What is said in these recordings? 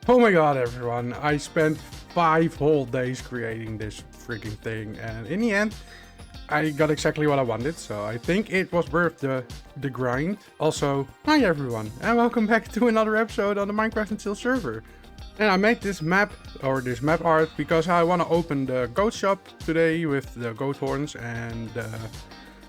Oh my god, everyone. I spent 5 whole days creating this freaking thing, and in the end, I got exactly what I wanted, so I think it was worth the grind. Also, hi everyone, and welcome back to another episode on the Minecraft and Chill server. And I made this map, or this map art, because I want to open the goat shop today with the goat horns and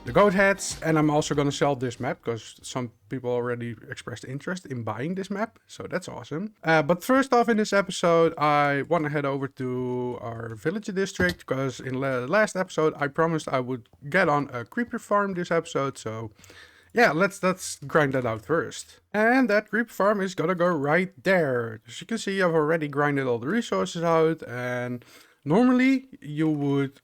the goat heads, and I'm also gonna sell this map because some people already expressed interest in buying this map, so that's awesome. But first off, in this episode, I want to head over to our villager district because in the last episode I promised I would get on a creeper farm this episode, so yeah, let's grind that out first. And that creeper farm is gonna go right there. As you can see, I've already grinded all the resources out, and normally you would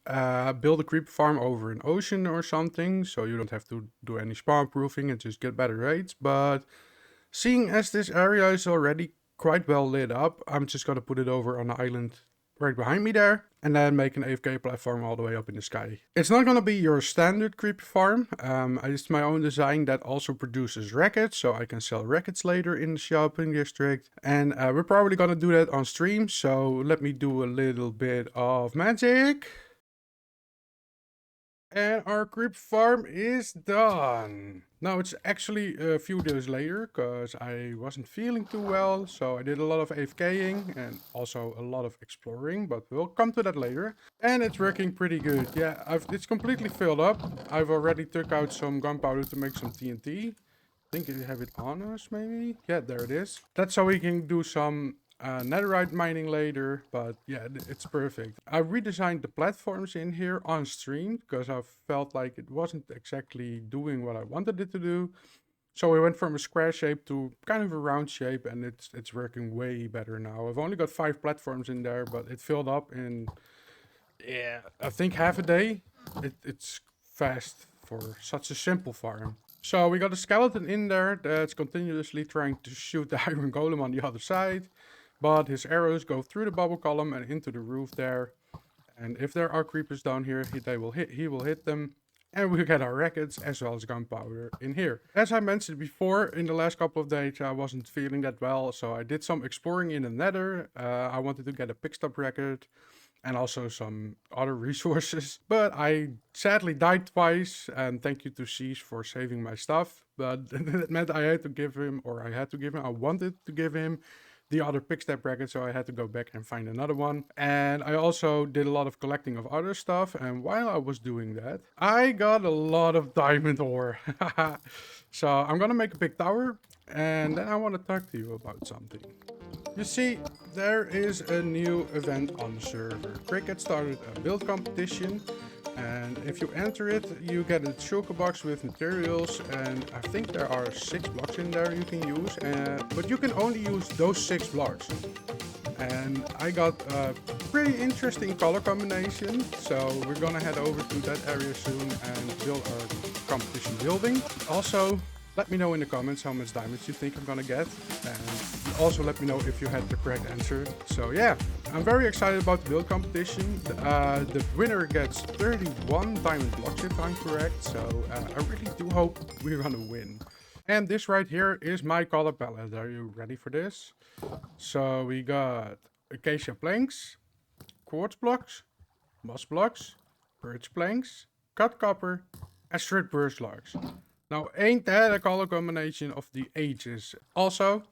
build a creeper farm over an ocean or something, so you don't have to do any spawn proofing and just get better rates. But seeing as this area is already quite well lit up, I'm just gonna put it over on the island right behind me there, and then make an AFK platform all the way up in the sky. It's not gonna be your standard creeper farm. It's my own design that also produces rackets, so I can sell rackets later in the shopping district. And we're probably gonna do that on stream, so let me do a little bit of magic. And our creep farm is done. Now it's actually a few days later because I wasn't feeling too well. So I did a lot of AFKing and also a lot of exploring, but we'll come to that later. And it's working pretty good. Yeah, it's completely filled up. I've already took out some gunpowder to make some TNT. I think I have it on us, maybe? Yeah, there it is. That's how we can do some netherite mining later, but yeah, it's perfect. I redesigned the platforms in here on stream because I felt like it wasn't exactly doing what I wanted it to do. So we went from a square shape to kind of a round shape, and it's working way better now. I've only got 5 platforms in there, but it filled up in, yeah, I think half a day. It's fast for such a simple farm. So we got a skeleton in there that's continuously trying to shoot the iron golem on the other side, but his arrows go through the bubble column and into the roof there. And if there are creepers down here, he will hit them. And we get our rackets as well as gunpowder in here. As I mentioned before, in the last couple of days I wasn't feeling that well, so I did some exploring in the nether. I wanted to get a pick stop record and also some other resources. But I sadly died twice, and thank you to Cease for saving my stuff. But that meant I wanted to give him the other pickstep bracket, so I had to go back and find another one. And I also did a lot of collecting of other stuff, and while I was doing that, I got a lot of diamond ore. So I'm gonna make a big tower, and then I want to talk to you about something. You see, there is a new event on the server. Cricket started a build competition, and if you enter it, you get a shulker box with materials, and I think there are 6 blocks in there you can use, but you can only use those 6 blocks. And I got a pretty interesting color combination, so we're gonna head over to that area soon and build our competition building. Also, let me know in the comments how much diamonds you think I'm gonna get, and also let me know if you had the correct answer. So yeah, I'm very excited about the build competition. The winner gets 31 diamond blocks if I'm correct, so I really do hope we're gonna win. And this right here is my color palette. Are you ready for this? So we got acacia planks, quartz blocks, moss blocks, birch planks, cut copper, and strip birch logs. Now, ain't that a color combination of the ages? Also,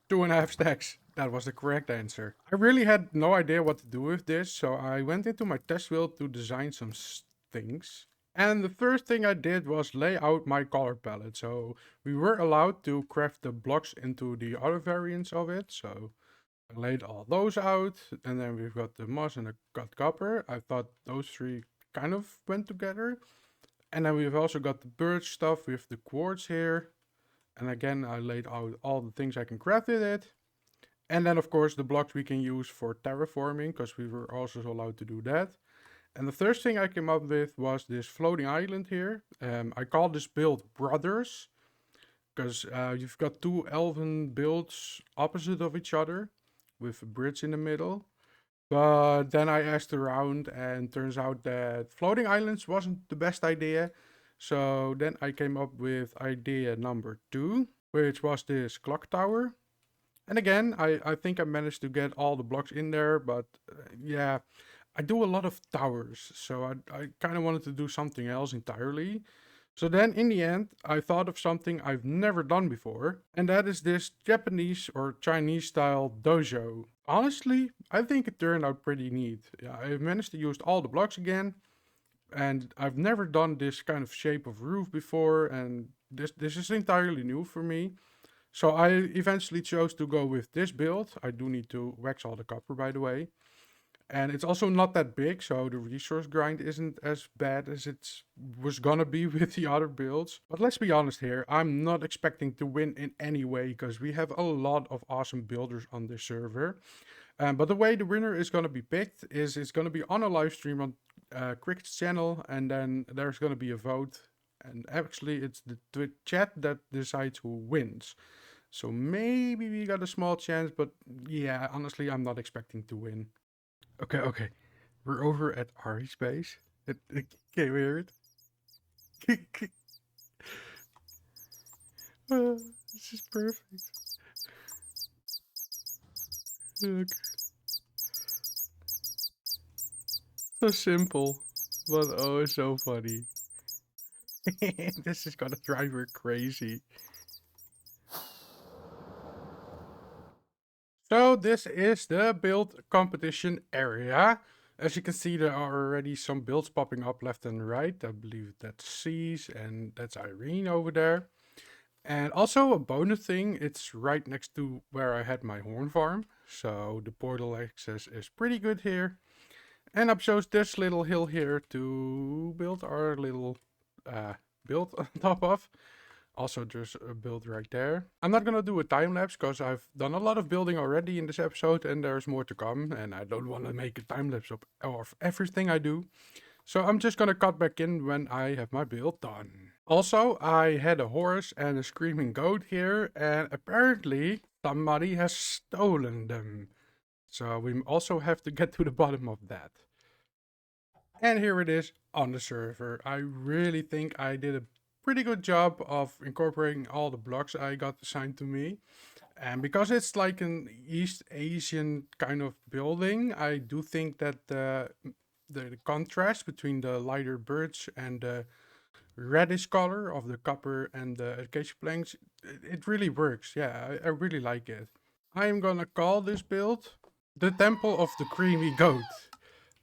2.5 stacks. That was the correct answer. I really had no idea what to do with this, so I went into my test wheel to design some things. And the first thing I did was lay out my color palette. So we were allowed to craft the blocks into the other variants of it. So I laid all those out, and then we've got the moss and the cut copper. I thought those 3 kind of went together. And then we've also got the birch stuff with the quartz here. And again, I laid out all the things I can craft with it. And then, of course, the blocks we can use for terraforming, because we were also allowed to do that. And the first thing I came up with was this floating island here. I call this build Brothers, because you've got 2 elven builds opposite of each other, with a bridge in the middle. But then I asked around, and turns out that floating islands wasn't the best idea. So then I came up with idea number 2, which was this clock tower. And again, I think I managed to get all the blocks in there, but yeah, I do a lot of towers, so I kind of wanted to do something else entirely. So then in the end, I thought of something I've never done before, and that is this Japanese or Chinese style dojo. Honestly, I think it turned out pretty neat. Yeah, I managed to use all the blocks again, and I've never done this kind of shape of roof before, and this is entirely new for me. So I eventually chose to go with this build. I do need to wax all the copper, by the way. And it's also not that big, so the resource grind isn't as bad as it was gonna be with the other builds. But let's be honest here, I'm not expecting to win in any way, because we have a lot of awesome builders on this server. But the way the winner is gonna be picked is it's gonna be on a live stream on Cricket's channel, and then there's gonna be a vote. And actually, it's the Twitch chat that decides who wins. So maybe we got a small chance, but yeah, honestly, I'm not expecting to win. Okay, okay. We're over at Ari's base. Can you hear it? This is perfect. Okay. So simple, but oh, it's so funny. This is gonna drive her crazy. So this is the build competition area. As you can see, there are already some builds popping up left and right. I believe that's C's and that's Irene over there. And also a bonus thing, it's right next to where I had my horn farm. So the portal access is pretty good here. And I've chose this little hill here to build our little build on top of. Also, there's a build right there. I'm not gonna do a time lapse because I've done a lot of building already in this episode, and there's more to come. And I don't want to make a time lapse of everything I do. So I'm just gonna cut back in when I have my build done. Also, I had a horse and a screaming goat here, and apparently somebody has stolen them. So we also have to get to the bottom of that. And here it is on the server. I really think I did a pretty good job of incorporating all the blocks I got assigned to me. And because it's like an East Asian kind of building, I do think that the contrast between the lighter birch and the reddish color of the copper and the acacia planks, it really works. Yeah, I really like it. I'm gonna call this build the Temple of the Creamy Goat.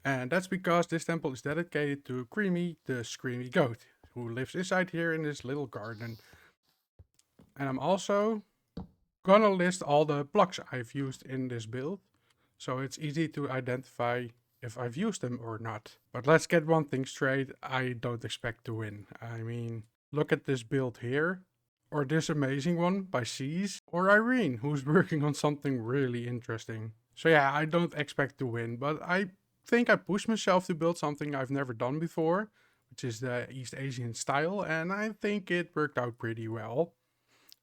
And that's because this temple is dedicated to Creamy, the screamy goat, who lives inside here in this little garden. And I'm also gonna list all the blocks I've used in this build, so it's easy to identify if I've used them or not. But let's get one thing straight, I don't expect to win. I mean, look at this build here, or this amazing one by C's, or Irene, who's working on something really interesting. So yeah, I don't expect to win, but I think I pushed myself to build something I've never done before, which is the East Asian style, and I think it worked out pretty well.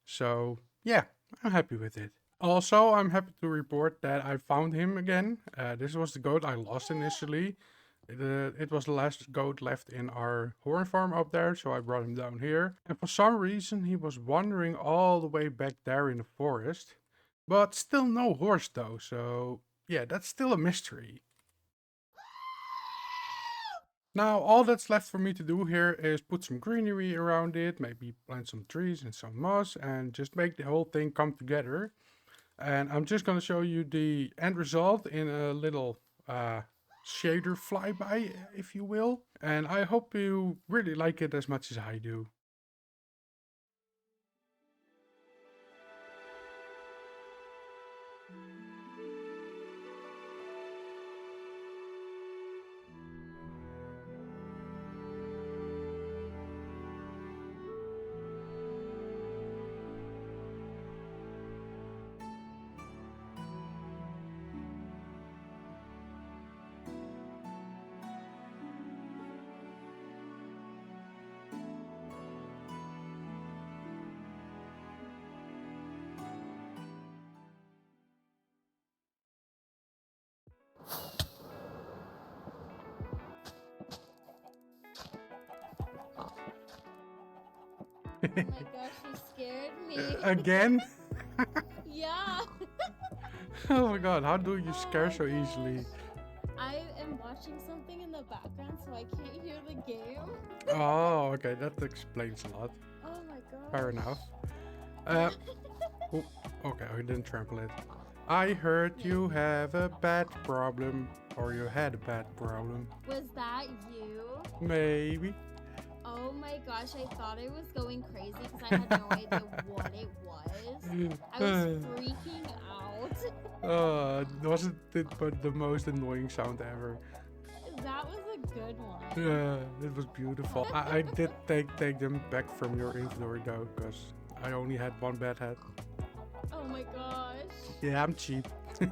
So yeah, I'm happy with it. Also, I'm happy to report that I found him again. This was the goat I lost initially. It was the last goat left in our horn farm up there, so I brought him down here. And for some reason, he was wandering all the way back there in the forest. But still no horse though, so yeah, that's still a mystery. Now, all that's left for me to do here is put some greenery around it, maybe plant some trees and some moss, and just make the whole thing come together. And I'm just going to show you the end result in a little shader flyby, if you will. And I hope you really like it as much as I do. Oh my gosh, you scared me. Again? Yeah. Oh my god, how do you scare so easily? I am watching something in the background, so I can't hear the game. Oh, okay, that explains a lot. Oh my god. Fair enough. Oh, okay, I didn't trample it. I heard you have a bad problem, or you had a bad problem. Was that you? Maybe. Oh my gosh, I thought I was going crazy because I had no idea what it was. I was freaking out. Wasn't it but the most annoying sound ever? That was a good one. Yeah, it was beautiful. I did take them back from your inventory though, because I only had one bad hat. Oh my gosh. Yeah, I'm cheap. Oh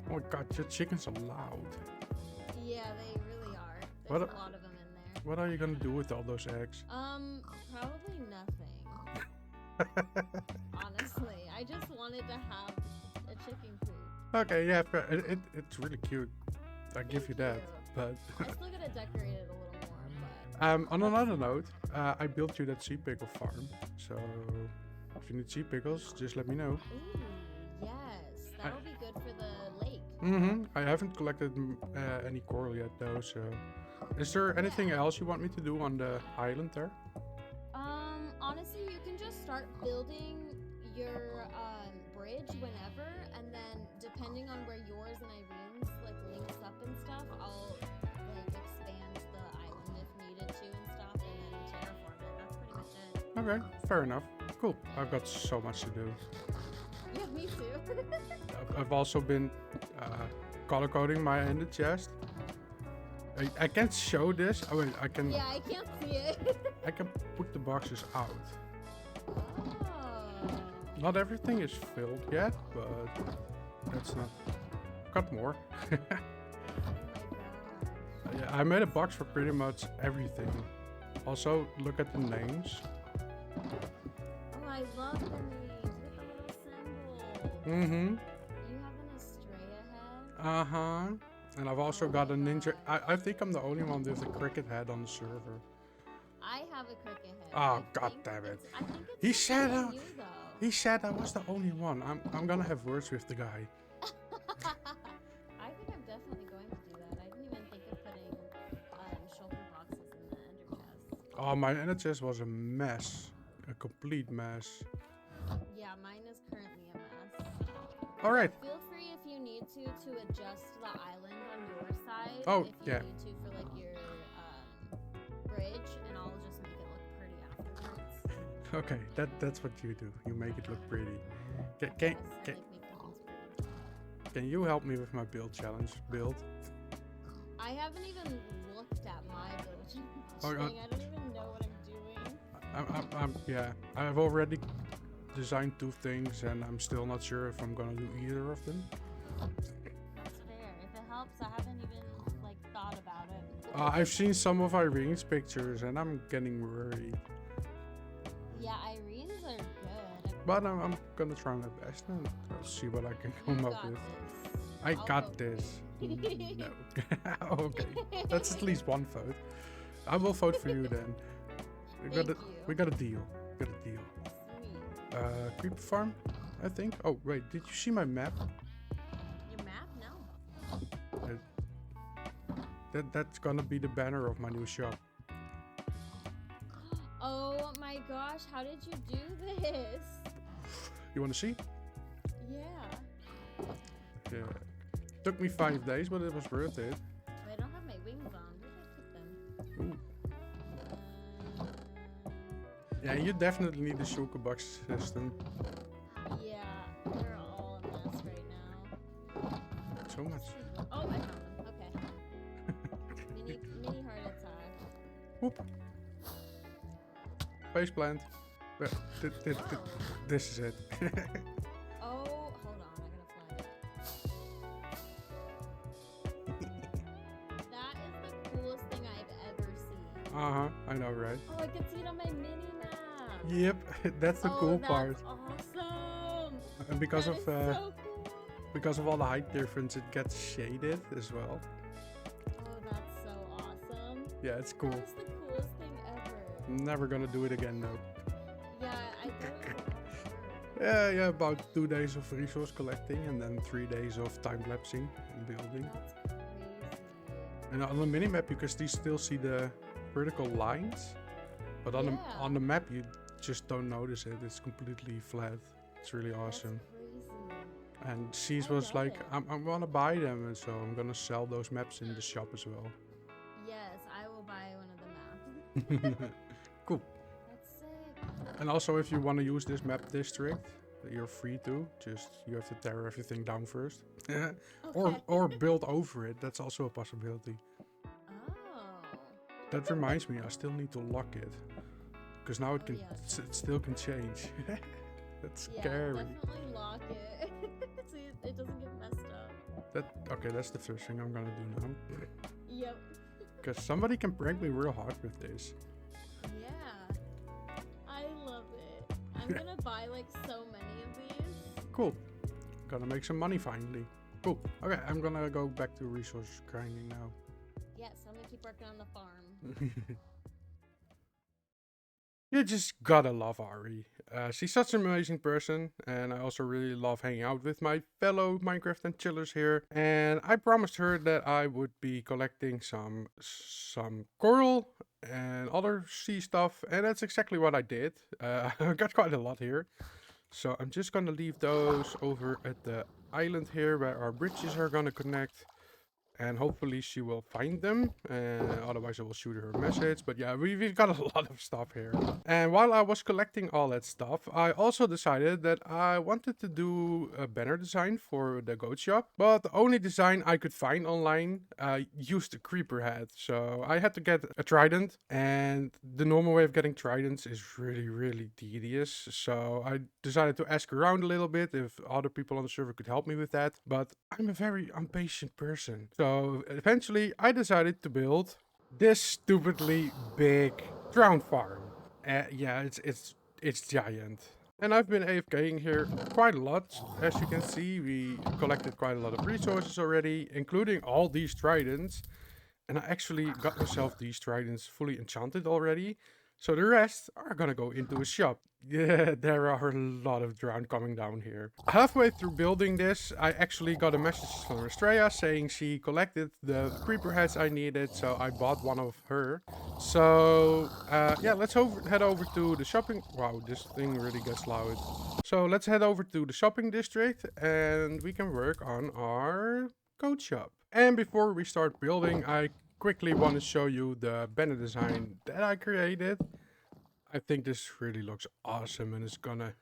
my god, your chickens are loud. Yeah, they really are. There's What a lot of them in there. What are you gonna do with all those eggs? Probably nothing. Honestly, I just wanted to have a chicken coop. Okay, yeah, it's really cute. I give you that, but I still gotta decorate it a little more, but on another note, I built you that sea pickle farm. So if you need sea pickles, just let me know. ooh, yes, that'll be good for the lake. I haven't collected any coral yet though. So, is there anything else you want me to do on the island there? Honestly, you can just start building your bridge whenever, and then depending on where yours and Irene's like links up and stuff, I'll like expand the island if needed to and stuff, and then terraform it. That's pretty much it. Okay, fair enough. Cool. I've got so much to do. Yeah, me too. I've also been color coding my ender chest. I can't show this. Oh wait, I can. Yeah, I can't see it. I can put the boxes out. Oh. Not everything is filled yet, but that's not. Got more. Oh my gosh. Yeah, I made a box for pretty much everything. Also, look at the names. Oh, I love the names with the little symbol. Mm-hmm. You have an Estrella head? Uh-huh. And I've also got a ninja. I think I'm the only one with a cricket head on the server. I have a cricket head. Oh, god damn it. I think it's He said you, though. he said I was the only one. I'm gonna have words with the guy. I think I'm definitely going to do that. I didn't even think of putting shulker boxes in the ender chest. Oh, my ender chest was a mess. A complete mess. Yeah, mine is currently a mess. Alright. Feel free if you need to adjust the island on your side. Oh, if you yeah. need to for like your bridge, and I'll just make it look pretty afterwards. Okay, that's what you do. You make it look pretty. Yes, I like making things pretty. Can you help me with my build challenge build? I haven't even looked at my build challenge Oh, thing. I don't even know what I'm doing. Yeah. I've already designed 2 things, and I'm still not sure if I'm gonna do either of them. That's fair. If it helps, I haven't even like thought about it. I've seen some of Irene's pictures, and I'm getting worried. Yeah, Irene's are good. But I'm gonna try my best and I'll see what I can come up with. I got this. No. Okay, that's at least one vote. I will vote for you then. We got a deal. Got a deal. Sweet. Creeper farm, I think. Oh wait, did you see my map? Your map? No. That's gonna be the banner of my new shop. Oh my gosh, how did you do this? You wanna see? Yeah. Yeah. Took me 5 days, but it was worth it. But I don't have my wings on. Where did I put them? Ooh. Yeah, you definitely need the shulker box system. Yeah, they're all a mess right now. So much. Oh, I found them. Okay. mini heart attack. Whoop. Face plant. Well, this is it. Oh, hold on. I gotta find it. That is the coolest thing I've ever seen. Uh-huh, I know, right? Oh, I can see it on my mini map. Yep, that's the cool part. That's awesome. And because That of is so cool. because of all the height difference, it gets shaded as well. Oh, that's so awesome. Yeah, it's cool. That is the coolest thing ever. I'm never gonna do it again though. Yeah, I really want to. Yeah, about 2 days of resource collecting and then 3 days of time lapsing and building. That's crazy. And on the minimap, you can still see the vertical lines, but on Yeah. the map, you just don't notice it. It's completely flat. It's really awesome. That's crazy. And she I was love like, it. I'm gonna buy them, and so I'm gonna sell those maps in the shop as well. Yes, I will buy one of the maps. Cool. That's sick. And also, if you want to use this map district, you're free to. Just you have to tear everything down first, Okay. or build over it. That's also a possibility. Oh. That reminds me, I still need to lock it, because now it can, Yeah. it still can change. That's Yeah, scary. definitely lock it. So it doesn't get messed up. Okay, that's the first thing I'm gonna do now. Yep. Because somebody can prank me real hard with this. Yeah. I love it. I'm gonna buy like so many of these. Cool. Gonna make some money finally. Cool. Okay, I'm gonna go back to resource grinding now. Yes, I'm gonna keep working on the farm. You just gotta love Ari. She's such an amazing person, and I also really love hanging out with my fellow Minecraft and chillers here. And I promised her that I would be collecting some coral and other sea stuff, and that's exactly what I did. I got quite a lot here. So I'm just gonna leave those over at the island here where our bridges are gonna connect. And hopefully she will find them. Otherwise I will shoot her a message. But yeah, we've got a lot of stuff here. And while I was collecting all that stuff, I also decided that I wanted to do a banner design for the goat shop. But the only design I could find online used a creeper head. So I had to get a trident. And the normal way of getting tridents is really, really tedious. So I decided to ask around a little bit if other people on the server could help me with that. But I'm a very impatient person. So eventually I decided to build this stupidly big drown farm. Yeah, it's giant. And I've been AFKing here quite a lot. As you can see, we collected quite a lot of resources already, including all these tridents. And I actually got myself these tridents fully enchanted already. So the rest are gonna go into a shop. Yeah, there are a lot of drown coming down here. Halfway through building this, I actually got a message from Estrella saying she collected the creeper heads I needed, so I bought one of her. So, yeah, let's head over to the shopping... Wow, this thing really gets loud. So let's head over to the shopping district and we can work on our goat shop. And before we start building, I quickly want to show you the banner design that I created. I think this really looks awesome and it's gonna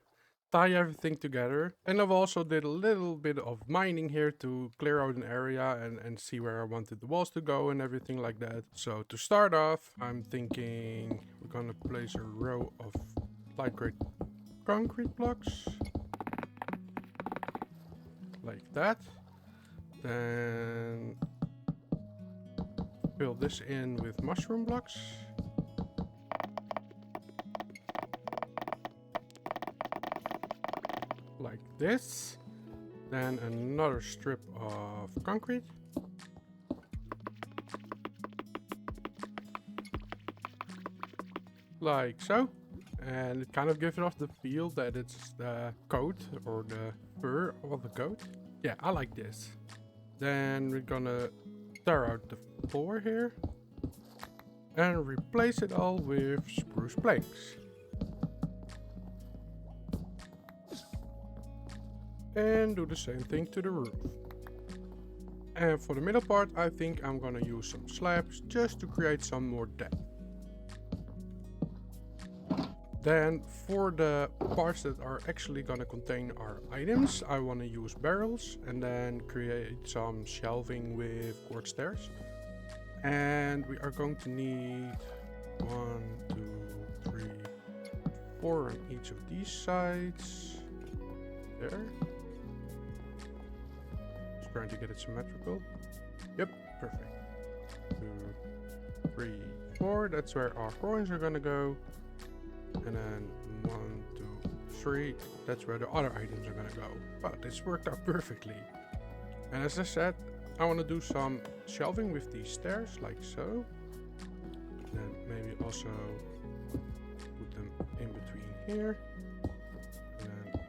tie everything together. And I've also did a little bit of mining here to clear out an area and see where I wanted the walls to go and everything like that. So to start off, I'm thinking we're gonna place a row of light gray concrete blocks. Like that. Then fill this in with mushroom blocks. Like this. Then another strip of concrete. Like so. And it kind of gives off the feel that it's the coat or the fur of the goat. Yeah, I like this. Then we're gonna tear out the floor here and replace it all with spruce planks. And do the same thing to the roof. And for the middle part, I think I'm gonna use some slabs just to create some more depth. Then for the parts that are actually gonna contain our items, I want to use barrels and then create some shelving with quartz stairs. And we are going to need 1, 2, 3, 4 on each of these sides. There. Just trying to get it symmetrical. Yep, perfect. 2, 3, 4. That's where our coins are gonna go. And then 1, 2, 3. That's where the other items are gonna go. Wow, this worked out perfectly. And as I said, I want to do some shelving with these stairs, like so. And then maybe also put them in between here. And then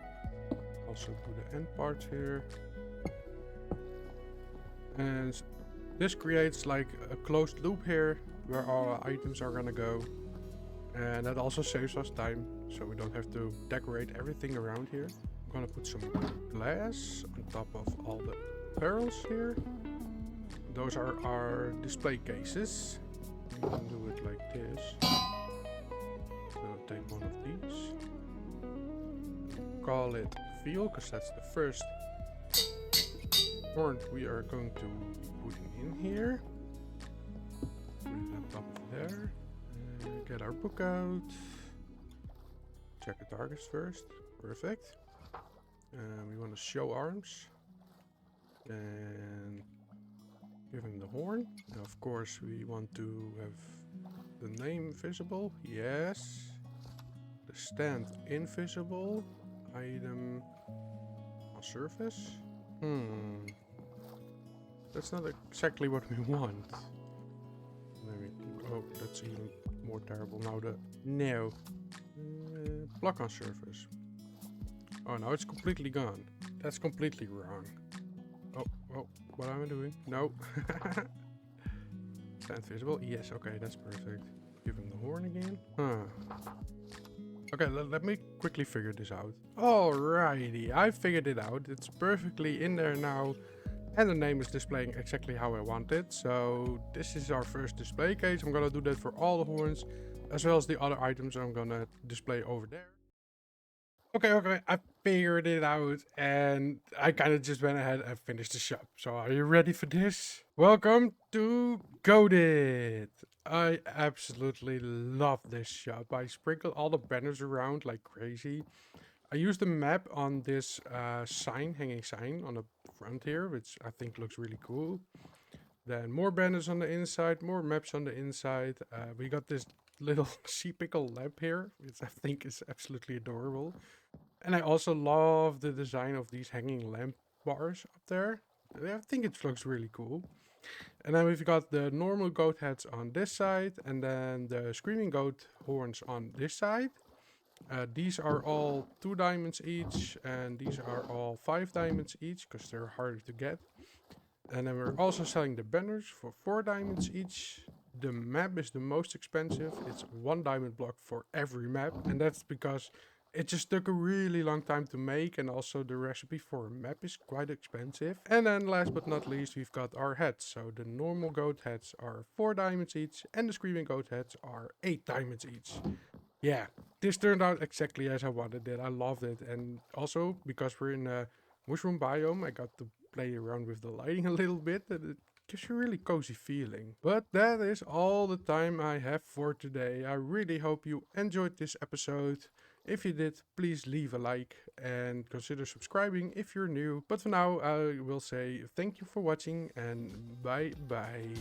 also do the end parts here. And this creates like a closed loop here where our items are gonna go. And that also saves us time, so we don't have to decorate everything around here. I'm gonna put some glass on top of all the barrels here. Those are our display cases. We can do it like this. So take one of these. Call it field, because that's the first horn we are going to be putting in here. Put it on top of there. Get our book out. Check the targets first. Perfect. We want to show arms. And give him the horn. And of course we want to have the name visible. Yes. The stand invisible. Item on surface. That's not exactly what we want. Oh, that's even more terrible. Now no. Block on surface. Oh, now it's completely gone. That's completely wrong. Oh, what am I doing? No. Stand visible. Yes, okay, that's perfect. Give him the horn again. Okay, let me quickly figure this out. Alrighty, I figured it out. It's perfectly in there now. And the name is displaying exactly how I want it. So this is our first display case. I'm gonna do that for all the horns, as well as the other items I'm gonna display over there. Okay, I figured it out, and I kind of just went ahead and finished the shop. So are you ready for this? Welcome to Coded. I absolutely love this shop. I sprinkle all the banners around like crazy. I used the map on this hanging sign on the front here, which I think looks really cool. Then more banners on the inside, more maps on the inside. We got this little sea pickle lamp here, which I think is absolutely adorable. And I also love the design of these hanging lamp bars up there. I think it looks really cool. And then we've got the normal goat heads on this side, and then the screaming goat horns on this side. These are all 2 diamonds each, and these are all 5 diamonds each, because they're harder to get. And then we're also selling the banners for 4 diamonds each. The map is the most expensive. It's 1 diamond block for every map, and that's because it just took a really long time to make, and also the recipe for a map is quite expensive. And then last but not least, we've got our heads. So the normal goat heads are 4 diamonds each, and the screaming goat heads are 8 diamonds each. Yeah, this turned out exactly as I wanted it. I loved it. And also, because we're in a mushroom biome, I got to play around with the lighting a little bit, and it gives you a really cozy feeling. But that is all the time I have for today. I really hope you enjoyed this episode. If you did, please leave a like and consider subscribing if you're new. But for now, I will say thank you for watching and bye bye.